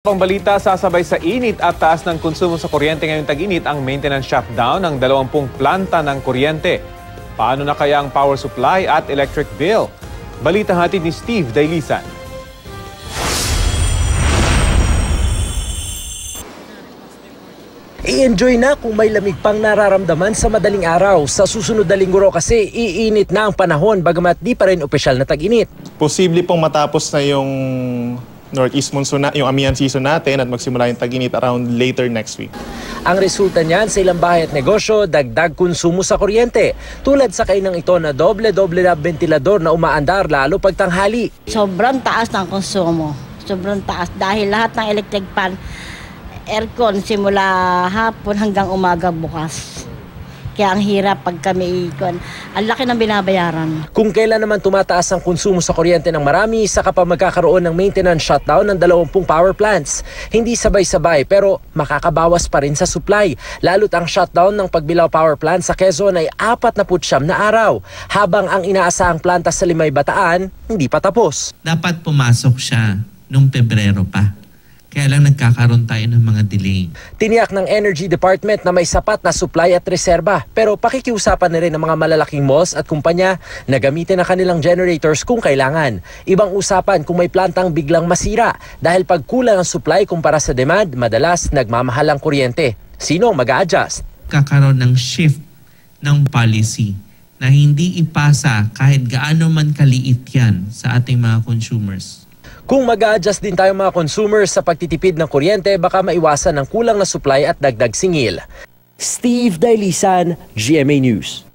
Pangbalita, sasabay sa init at taas ng konsumo sa kuryente ngayong tag-init ang maintenance shutdown ng 20 planta ng kuryente. Paano na kaya ang power supply at electric bill? Balita hatid ni Steve Dailisan. I-enjoy na kung may lamig pang nararamdaman sa madaling araw. Sa susunod na linggo kasi iinit na ang panahon bagamat di pa rin opisyal na tag-init. Posible pong matapos na yung Northeast Monsoon, yung Amihan season natin at magsimula yung tag-init around later next week. Ang resulta niyan sa ilang bahay at negosyo, dagdag konsumo sa kuryente. Tulad sa kainang ito na doble-doble na ventilador na umaandar lalo pagtanghali. Sobrang taas ng konsumo. Sobrang taas dahil lahat ng electric fan, aircon simula hapon hanggang umaga bukas. Kaya ang hirap pag kami ikon. Ang laki ng binabayaran. Kung kailan naman tumataas ang konsumo sa kuryente ng marami, saka pa magkakaroon ng maintenance shutdown ng 20 power plants. Hindi sabay-sabay pero makakabawas pa rin sa supply. Lalo't ang shutdown ng Pagbilao Power Plant sa Quezon ay 49 na araw. Habang ang inaasahang planta sa Limay Bataan, hindi pa tapos. Dapat pumasok siya noong Pebrero pa. Kaya lang nagkakaroon tayo ng mga delay. Tiniyak ng Energy Department na may sapat na supply at reserba. Pero pakikiusapan na rin ng mga malalaking malls at kumpanya na gamitin ang kanilang generators kung kailangan. Ibang usapan kung may plantang biglang masira dahil pag kulang ang supply kumpara sa demand, madalas nagmamahal ang kuryente. Sino ang mag-a-adjust? Kakaroon ng shift ng policy na hindi ipasa kahit gaano man kaliit yan sa ating mga consumers. Kung mag-a-adjust din tayo mga consumers sa pagtitipid ng kuryente, baka maiwasan ng kulang na supply at dagdag singil. Steve Dailisan, GMA News.